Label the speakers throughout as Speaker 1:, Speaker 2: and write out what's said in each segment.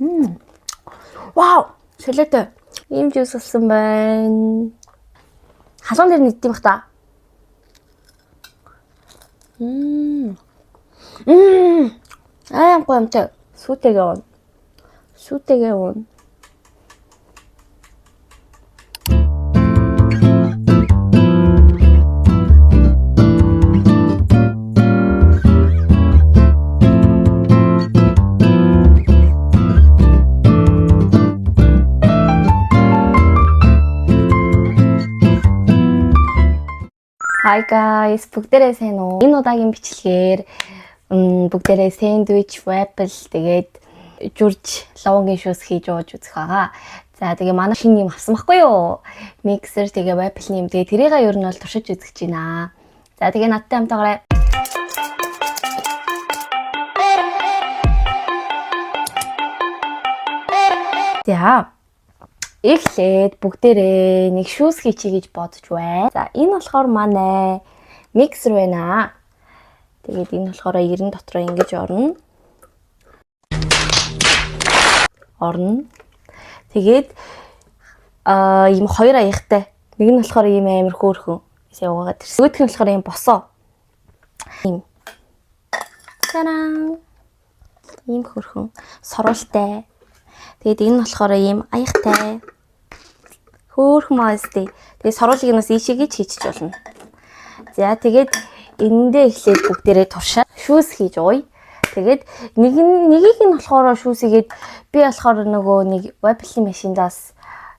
Speaker 1: Вау! Солиотой. Ийм жуус болсон байна. Халуун дээр нэгдэм бах та. Амгүй амтай. Сүүтэйгээ уун. Сүүтэйгээ уун. Hi guys, бүгдээрээ сайн уу? Энэ удаагийн бичлэгээр бүгдээрээ сэндвич, waffle тэгээд журж лавангийн шүүс хийж ууж үзэх байгаа. За тэгээ манай шинэ юм авсан байхгүй юу? Миксер тэгээ waffle юм. Тэгээ тэрийг ер нь бол туршиж үзэж байна. За тэгээ надтай хамтаагаарай. За эхлээд бүгдээрээ нэг шүүс хийчихье гэж бодож байна. За энэ болохоор манай миксер байна. Тэгээд энэ болохоор 90 дотроо ингэж орно. Тэгээд ийм хоёр аяхтай. Нэг нь болохоор ийм амар хөөрхөн. Эсээ угаагаад ирсэн. Өөдг нь болохоор ийм босоо. Ийм. Таран. Ийм хөөрхөн. Соролтой. Тэгээд энэ нь болохоор ийм аяхтай. Хөөрхөн маастай. Тэгээд соролыг нас ийшээгээ хийчих болно. За тэгээд энэндээ эхлээд бүгдээрээ туршаад шүүс хийж ууя. Тэгээд нэгийг нь болохоор шүүсгээд би болохоор нөгөө нэг waffle машиндаас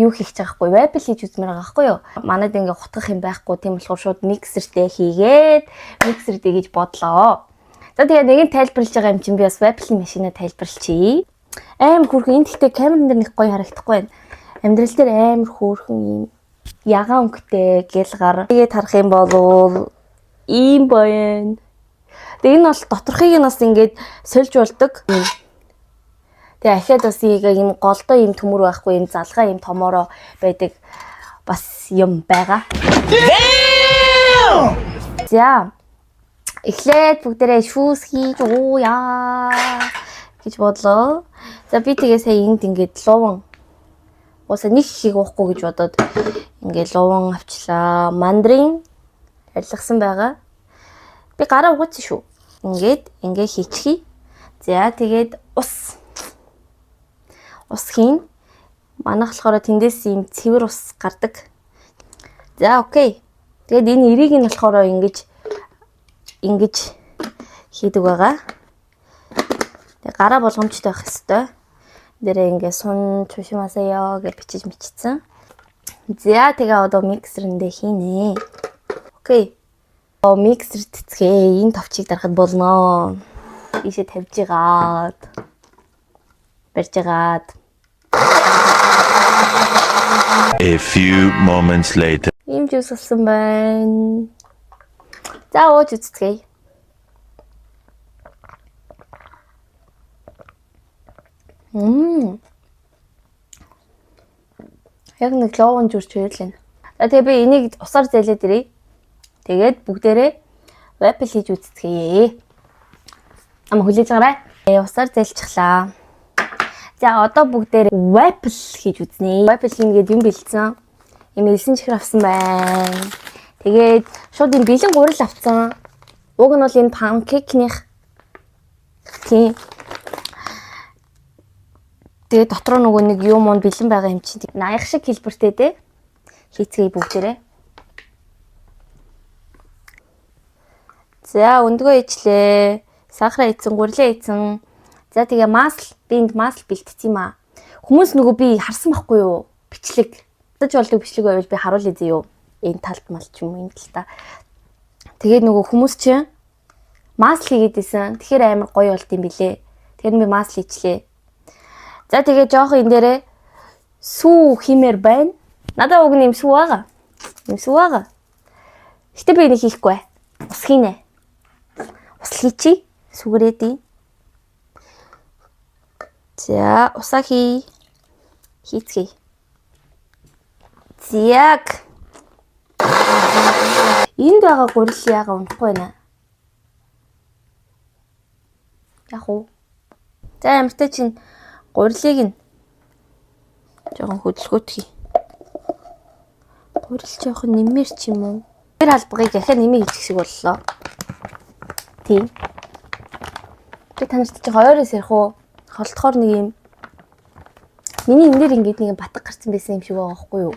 Speaker 1: юу хийх гэж байгаа хгүй waffle хийж үзмээр байгаа хгүй юу. Манайд ингээ хутгах юм байхгүй тийм болохоор шууд миксертэй хийгээд миксертэй гэж бодлоо. За тэгээд нэг нь тайлбарлаж байгаа юм чинь би бас waffle машинаа тайлбарлчихъя. Амар хөөрхөн энэ гэхдээ камерын дээр нэг гоё харагдахгүй байна. Амьдрал дээр амар хөөрхөн юм ягаан өнгөтэй гэлгар. Тэгээд харах юм бол ийм байна. Тэгээ энэ бол доторхыг нь бас ингээд сольж болдог. Тэгээ ахаад бас ийм голдоо ийм төмөр байхгүй ийм залгаа ийм томороо байдаг бас юм байгаа. За эхлээд бүгдээрээ шүүс хийж ууя гэж бодлоо. За би тэгээ сая энд ингээд луван уусаа нэг ихийг уухгүй гэж бодоод ингээд луван авчлаа. Мандрин арилгасан байгаа. Би гараа угаацсан шүү. Ингээд хийчихье. За тэгээд ус хийн. Манайх болохоор тэндээс ийм цэвэр ус гардаг. За окей. Тэгээд энэ эрийг нь болохоор ингэж хийдэг байгаа. Тэгээд гараа болгоомжтой байх хэвээр. Дээрээ ингээд сун чушимасаяа гэж бичиж мичсэн. За тэгээ одоо миксерэндээ хийнэ. Окей. Миксер тэцгээ энэ товчийг дарахад болно. Ийшээ тавьж игаад. Барьж игаад.
Speaker 2: A few moments later.
Speaker 1: Ийм жуус болсон байна. За ууж үзтгэй. Яг нэг ловон журч байлаа. За тэгээ би энийг усаар зайлаад ирье. Тэгээд бүгдээрээ waffle хийж үзтгийе. Ама хүлээж гараа. Усаар зайлчихлаа. За одоо бүгдээрээ waffle хийж үзнэ. Waffle хийгээд юм бэлдсэн. Ийм элсэн чихэр авсан байна. Тэгээд шууд юм бэлэн гурил авсан. Уг нь бол энэ панкейкных тийм. Тэгээд дотроо нөгөө нэг юм уу бэлэн байгаа юм чинь. Наях шиг хэлбэртэй дээ. Хийцгээе бүгдээрээ. За өндгөө ижлээ. Сахараа ийцэн, гурилаа ийцэн. За тэгээ масл, би энд масл бэлтцсэн юм аа. Хүмүүс нөгөө би харсан байхгүй юу? Бичлэг. Даж болдог бичлэг байвал би харуулъя зөө юу. Энэ талд мал ч юм уу энэ талта. Тэгээд нөгөө хүмүүс чинь масл хийгээд исэн. Тэгэхээр амар гоё болд юм билэ. Тэгэхээр би масл хийчлээ. За тэгээ жоох энэ дээрээ сүү химээр байна. Надад уг нь юм сүү байгаа. Юм сүү байгаа. Гэтэ би энийг хийхгүй. Ус хийнэ. Ус хийчи. Сүгрээдий. За усаа хийцгээе. Зяг. Энд байгаа гурил яага унахгүй байна. Яг уу. За амартай чинь Гурилыг нь жоохон хөдөлгөөтгий. Гурил жоохон нэмэр ч юм уу. Тэр албагыг дахиад нэмээ хийчих шиг боллоо. Тийм. Би танарт чи хоёроос ярих уу? Холдохоор нэг юм. Миний энэ дээр ингээд нэг батг гарсан байсан юм шиг байгаа байхгүй юу?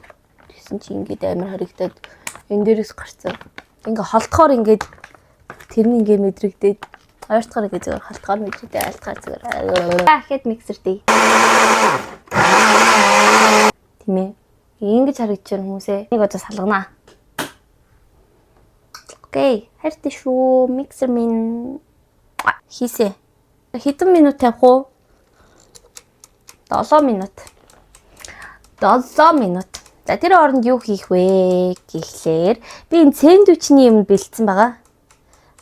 Speaker 1: Тэгсэн чи ингээд амар харагдаад энэ дээрээс гарсан. Ингээ холдохоор ингээд тэр нь ингээ мэдрэгдээд хоёр дахь ингээ зүгээр холдохоор мэдрэгдээ айлтгаар зүгээр. Хэд миксер дээ. Тийм ээ. Ингэж харагдаж байна хүмүүсээ. Нэг удаа салганаа. Окей, хайртай шүү. Миксер минь хийсэ. Хэдэн минут тавих уу? 7 минут. 7 минут. За тэр хооронд юу хийх вэ гэхлээр би энэ сэндвичний юм бэлдсэн байгаа.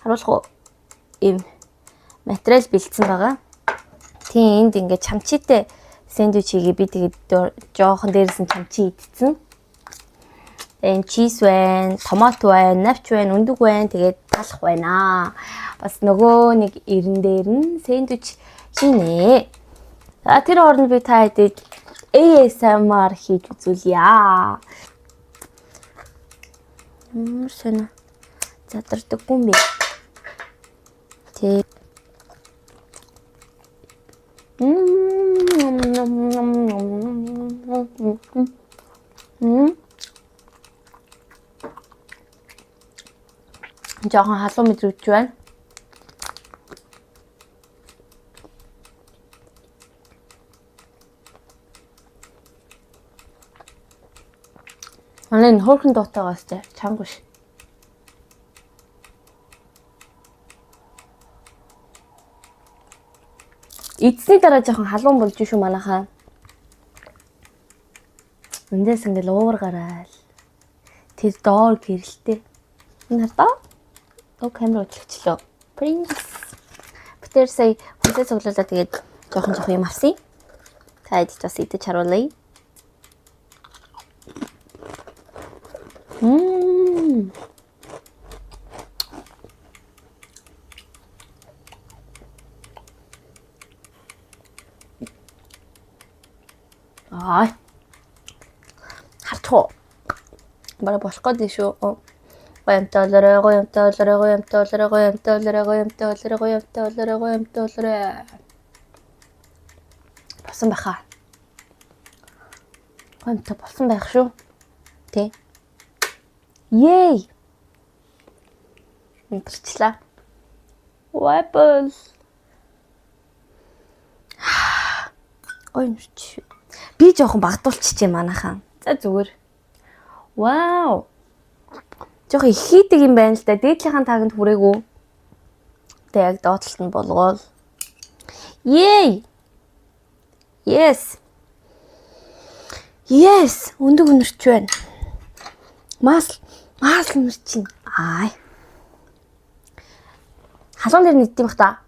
Speaker 1: Харуулах уу? Ийм материал бэлдсэн байгаа. Тийм энд ингээд чамчитай сэндвич хийгээ би тэгээд жоохон дээрээс нь чамчи идсэн. Тэгээд чиз байна, томат байна, навч байна, өндөг байна. Тэгээд талах байна. Бас нөгөө нэг эрен дээр нь сэндвич хийнэ. За тэр хооронд би та хэдий ASMR хийж үзүүлье. Сонио. Задардаггүй юм бэ. Тэг. Жохон халуун мэдрэгдэж байна. Манай хөөрхөн дуутаагаас чанга биш. Эцсийн дараа жоохон халуун болж шүү манайхаа. Эндээс ингээл уур гараал. Тэр доор гэрэлтэй. Энэ хардаа. Камер өдлөгчлөө. Принц. Битэр сая хүнсээ цуглуулаад тэгээд жоохон юм авсан. Та идэж бас идэж харуулъя. Хартуу. Бара болох гэдэг шүү. Гоёмтой олорой. Болсон байхаа. Гоёмтой болсон байх шүү. Тэ. Yay! Мэдэрчлээ. Weapons. Ойнч. Би жоохон багдуулчихжээ манайхаа. За зүгээр. Вау. Жоохон их хийдэг юм байна л да. Дээдлийнхэн таганд хүрээгүй. Тэ яг доотлолт нь болгоол. Yay! Yes. Yes, өндөг өнөрч байна. Мас өнөрч чинь. Халуун дээр нийт юм хта.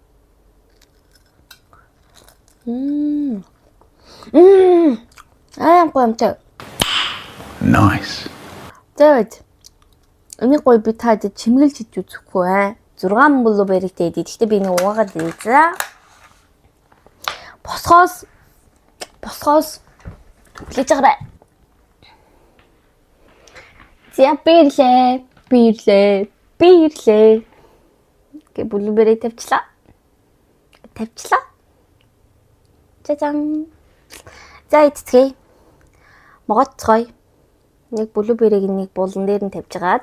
Speaker 1: Гомтой.
Speaker 2: Nice.
Speaker 1: Тэгэд. Энийг гоё би таад чимгэлж хийж үзэхгүй 6 блуберритэй идэ. Гэхдээ би нэг угаагаад ирээ. Босгоос плэж гараа. За бирлээ. Гэ блуберри тавьчлаа. 짜잔. За эцгээ. Могоцгой. Нэг блуберриг нэг булан дээр нь тавьжгаад.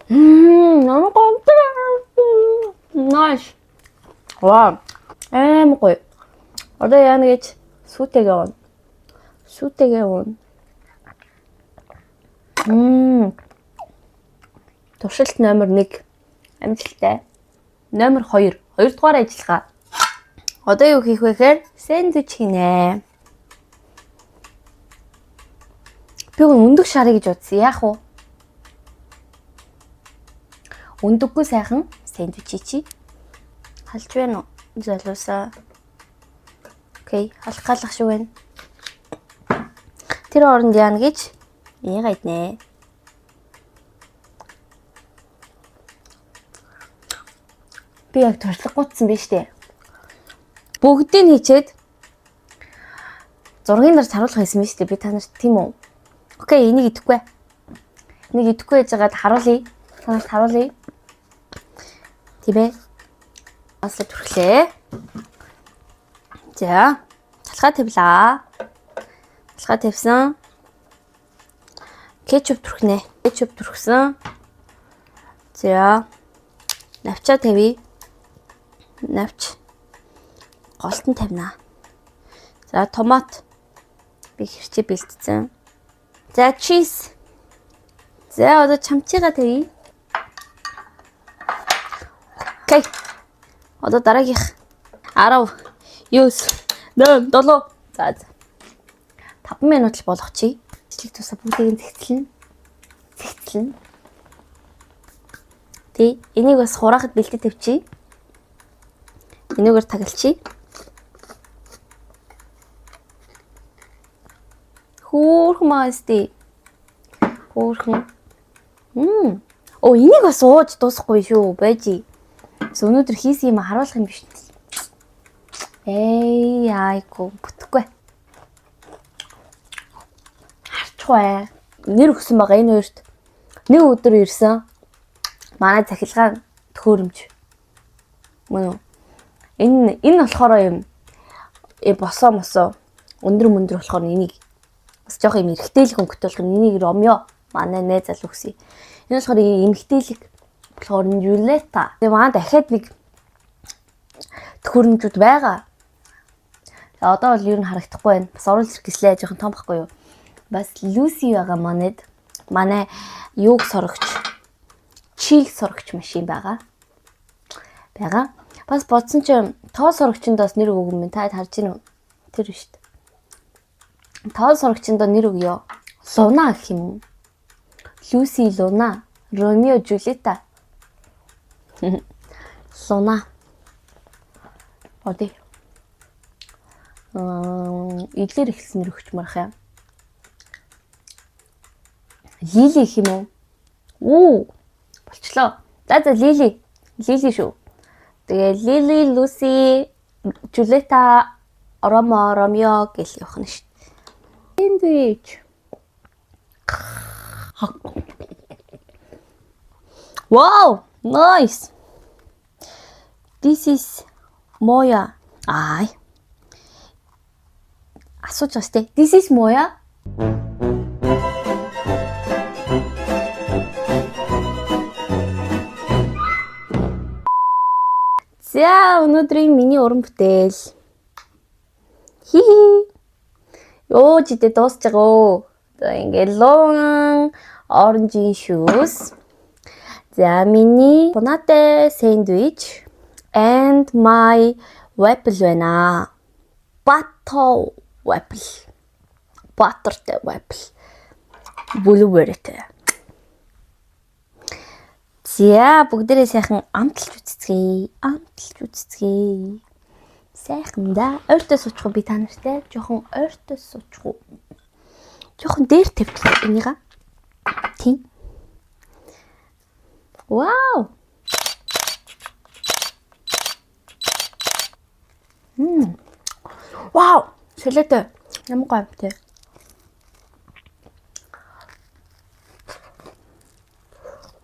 Speaker 1: Намайг гомдсон. Nice. Вау. Гоё. Одоо яа нэгэж сүүтэйгээ уун. Туршилт номер 1 амжилттай. Номер 2 дугаар ажиллагаа. Одоо юу хийх вэ гэхээр сэндвич хийнэ. Би өндөг шарыг гэж утсан. Яах вэ? Өндөггүй сайхан сэндвич чи. Халж байна уу? Залуусаа. Окей, халах шүү байна. Тэр оронд яана гэж яагаад нэ? Би яг туршлага гутсан биз дээ. Бүгдийг хийчээд зургийн нар харуулах байсан биз дээ би та нарт тийм үү? Окей, энийг идэхгүй. Энийг идэхгүй гэж байгаад харуулъя. Та нарт харуулъя. Тибэ. Асла түрхлээ. За, талхаа тавилаа. Талхаа тавьсан. Кетчуп түрхнэ. Кетчуп түрхсэн. За, навчаа тавья. Навч. Голтон тавина. За, томат. Би хэрчээ бэлтцсэн. За, чиз. За, одоо чамчигаа тавья. Окей. Одоо дараагийнх 10, 9, 8, 7. За. 5 минут л болгочихъя. Бичлэг тусаа бүгдийг зэгцэлнэ. Тэ, энийг бас хураахад бэлдээ тавьчихъя. Энийгээр тагалчихъя. Хөөрхөн маасти. Хөөрхөн. Оо, энийг бас ууж дуусахгүй шүү. Байж. Өнөөдөр хийсэн юм харуулах юм биш. Айгу бүтэхгүй. Харчихваа. Нэр өгсөн байгаа энэ хоёрт. Нэг өдөр ирсэн. Манай цахилгаан төхөөрөмж. Мөн үү? Энэ болохоор юм босоо өндөр болохоор энийг бас жоох юм эргэтэйлэг өнгөтэй болох энийг Ромео манай найз залуу гэсэн. Энэ болохоор эмгтээлэг болохоор Юлета. Тэгээ манай дахиад нэг төхөөрөмжүүд байгаа. За одоо бол ер нь харагдахгүй байна. Бас оруулж иргэслээ жоохон том байхгүй юу? Бас Люси байгаа манайд. Манай юуг сорогч, чиг сорогч машин байгаа. Бас бодсон чинь тоо сорогчинд бас нэр өгөн минь та харж байна уу? Тэр биш үү? Тоо сорогчинд нэр өгөө. Луна гэх юм уу? Люси, Луна, Ромео, Жулиета. Луна. Оди. Идлэр ихсэн нэр өгч марах юм. Лили гэх юм уу? Болчлоо. За Лили. Лили шүү. Тэгээ Лили, Люси, Жулиета, Ромео гэх явах нь шүү. Сэндвич. Wow, nice. This is Moya. Асууж байгаа сте. This is Moya. За, өнөөдрийн миний уран бүтээл. Ёо, жидээ дуусч байгаа. За, ингээд long orange shoes. За, миний Bonate sandwich and my waffle байна. Butter waffle. Butterтэй waffle. Blueberryтэй. За, бүгдээрээ сайхан амталж үзцгээе. Сайхан да. Ойртой суучих уу би та нартай? Жохон ойртой суучих уу? Жохон дээр тавьчих энийга. Тийм. Вау. Вау, солиотой. Ямар гоё юм те.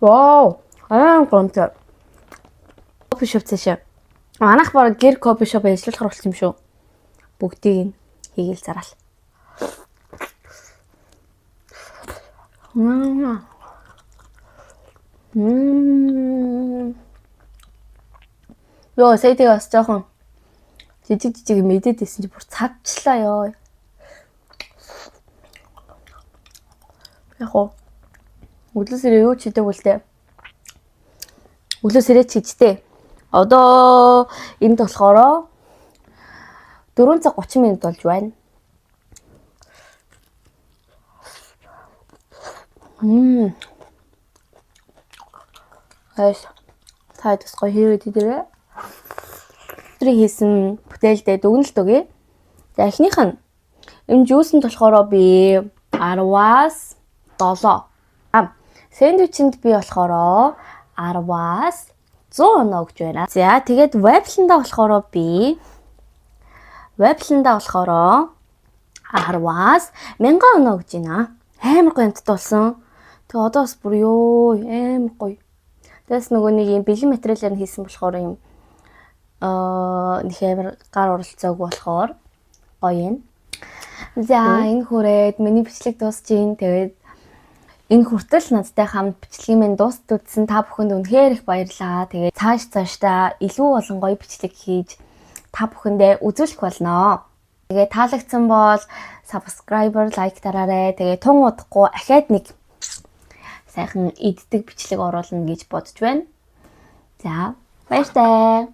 Speaker 1: Вау. Гомтой. Кофе шоп цаашаа. Манайх бараг гэр кофе шоп ажиллахаар болсон юм шүү. Бүгдийг хийгээл зараал. Ёо, сэйдэг бас жоохон жижиг мэдээд байсан чи бүр цадчлаа ёо. Яг оо. Өглөөсөө юу ч хийдэг үлдээ. Өглөөсөө чижтэй. Одоо энд болохоор 4 цаг 30 минут болж байна. Хайш. Тайдас гоё хийгээд идэрээ. Өдрийн хийсэн бүтээлдээ дүгнэлт өгье. За эхнийх нь энэ жүүсэнд болохоор би 10-аас 7. Сэндвичэнд би болохоор 10-аас 100 оноо өгч байна. За тэгээд вафлиндаа болохоор би Веблэндаа болохоор 10-аас 1000 өнөө гэж байна. Амар гоё амттай болсон. Тэгээ одоо бас бүр ёо амар гоё. Тэгээс нөгөө нэг юм бэлэн материалаар нь хийсэн болохоор юм нэг амар гар оролцоог болохоор гоё юм. За энэ хүрээд миний бичлэг дуусчихин. Тэгээд энэ хүртэл надтай хамт бичлэгийн минь дуустсан та бүхэнд үнэхээр их баярлалаа. Тэгээд цаашдаа илүү олон гоё бичлэг хийж та бүхэндээ үзүүлэх болно. Тэгээд таалагдсан бол subscriber, like дараарай. Тэгээд тун удахгүй ахаад нэг сайхан эддэг бичлэг оруулна гэж бодож байна. За, баяртай.